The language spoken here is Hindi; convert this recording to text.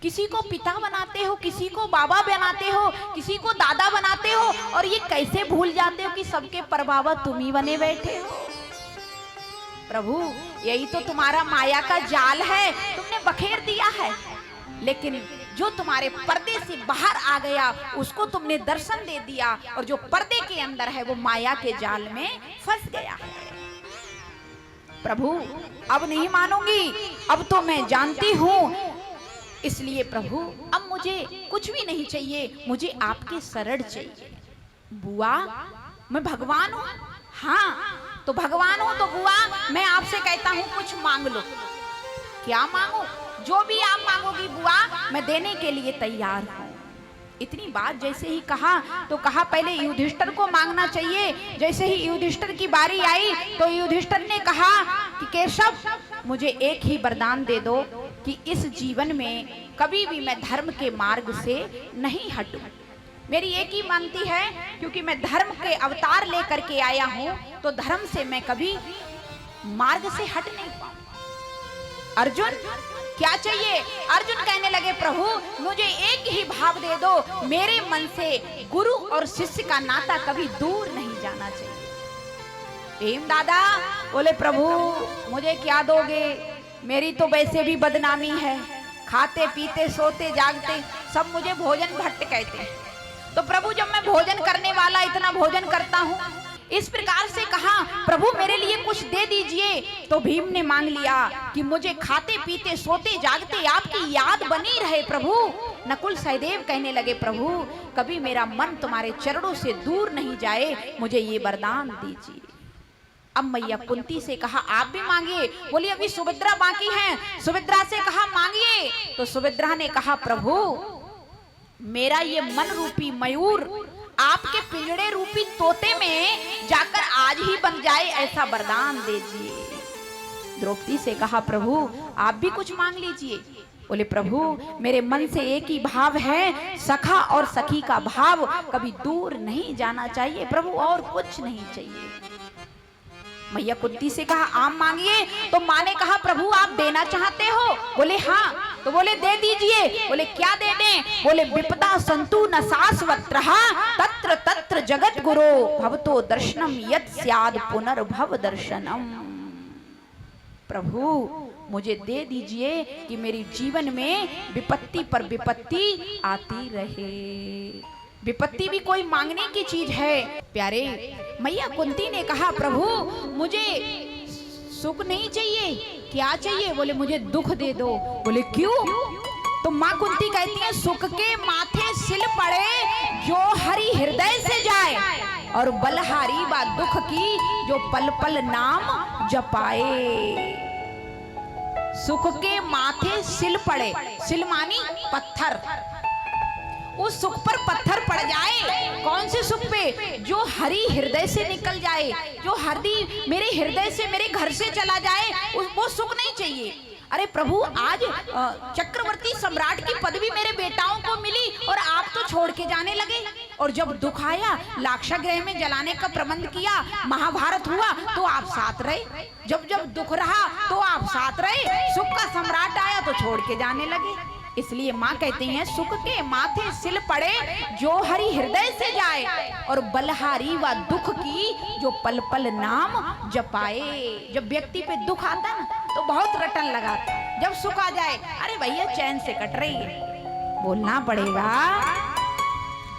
किसी को पिता बनाते हो, किसी को बाबा बनाते हो, किसी को दादा बनाते हो, और ये कैसे भूल जाते हो कि सबके परबाबा तुम ही बने बैठे हो। प्रभु यही तो तुम्हारा माया का जाल है, तुमने बखेर दिया है, लेकिन जो तुम्हारे पर्दे से बाहर आ गया उसको तुमने दर्शन दे दिया, और जो पर्दे के अंदर है वो माया के जाल में फंस गया है। प्रभु अब नहीं मानूंगी, अब तो मैं जानती हूँ, इसलिए प्रभु अब मुझे कुछ भी नहीं चाहिए, मुझे आपके शरण चाहिए। बुआ मैं भगवान हूँ, हाँ तो भगवान हूँ तो बुआ मैं आपसे कहता हूँ कुछ मांग लो। क्या मांगू? जो भी आप मांगोगी बुआ मैं देने के लिए तैयार हूँ। इतनी बात जैसे ही कहा तो कहा पहले युधिष्ठिर को मांगना चाहिए। जैसे ही युधिष्ठिर की बारी आई तो युधिष्ठिर ने कहा कि केशव मुझे एक ही वरदान दे दो कि इस जीवन में कभी भी मैं धर्म के मार्ग से नहीं हटूं। मेरी एक ही मानती है, क्योंकि मैं धर्म के अवतार लेकर के आया हूं, तो धर्म से मैं कभी मार्ग से हट नहीं पाऊं। अर्जुन क्या चाहिए? अर्जुन कहने लगे प्रभु मुझे एक ही भाव दे दो, मेरे मन से गुरु और शिष्य का नाता कभी दूर नहीं जाना चाहिए। भीम दादा बोले प्रभु मुझे क्या दोगे, मेरी तो वैसे भी बदनामी है, खाते पीते सोते जागते सब मुझे भोजन भट्ट कहते हैं। तो प्रभु जब मैं भोजन करने वाला इतना भोजन करता हूँ, इस प्रकार से कहा प्रभु मेरे लिए कुछ दे दीजिए। तो भीम ने मांग लिया कि मुझे खाते पीते सोते जागते आपकी याद बनी रहे प्रभु। नकुल सहदेव कहने लगे प्रभु कभी मेरा मन तुम्हारे चरणों से दूर नहीं जाए, मुझे ये वरदान दीजिए। अब मैया कुंती से कहा आप भी मांगिए। बोली अभी सुभद्रा बाकी हैं। सुभद्रा से कहा मांगिए। तो सुभद्रा ने कहा प्रभु मेरा ये मन रूपी मयूर आपके पिंजड़े रूपी तोते में जाकर आज ही बन जाए, ऐसा वरदान दीजिए। द्रौपदी से कहा प्रभु आप भी कुछ मांग लीजिए। बोले प्रभु मेरे मन से एक ही भाव है, सखा और सखी का भाव कभी दूर नहीं जाना चाहिए प्रभु, और कुछ नहीं चाहिए। मैया कुंती से कहा आम मांगिए। तो माँ ने कहा प्रभु आप देना चाहते हो? बोले हाँ। तो बोले दे दीजिए। बोले क्या दे दें? बोले विपदा संतु न शाश्वत्रहा तत्र तत्र जगत गुरो भवतो दर्शनम यत् स्याद पुनर्भव दर्शनम। प्रभु मुझे दे दीजिए कि मेरी जीवन में विपत्ति पर विपत्ति आती रहे। विपत्ति भी कोई मांगने की चीज है प्यारे। मैया कुंती ने कहा प्रभु मुझे सुख नहीं चाहिए, क्या चाहिए? बोले मुझे दुख दे दो। बोले क्यों? तो माँ कुंती कहती है सुख के माथे सिल पड़े जो हरि हृदय से जाए, और बलहारी बा दुख की जो पल पल नाम जपाए। सुख के माथे सिल पड़े, सिल मानी पत्थर, उस सुख पर पत्थर पड़ जाए। कौन से सुख पे? जो हरि हृदय से निकल जाए, जो हरि मेरे हृदय से मेरे घर से चला जाए, वो सुख नहीं चाहिए। अरे प्रभु आज चक्रवर्ती सम्राट की पदवी मेरे बेटाओं को मिली और आप तो छोड़ के जाने लगे। और जब दुख आया लाक्षागृह में जलाने का प्रबंध किया, महाभारत हुआ तो आप साथ रहे। जब जब दुख रहा तो आप साथ रहे, सुख का सम्राट आया तो छोड़ के जाने लगे। इसलिए माँ कहती हैं सुख के माथे सिल पड़े जो हरि हृदय से जाए, और बलहारी व दुख की जो पल पल नाम जपाए। जब व्यक्ति पे दुख आता ना तो बहुत रटन लगाता, जब सुख आ जाए अरे भैया चैन से कट रही है, बोलना पड़ेगा।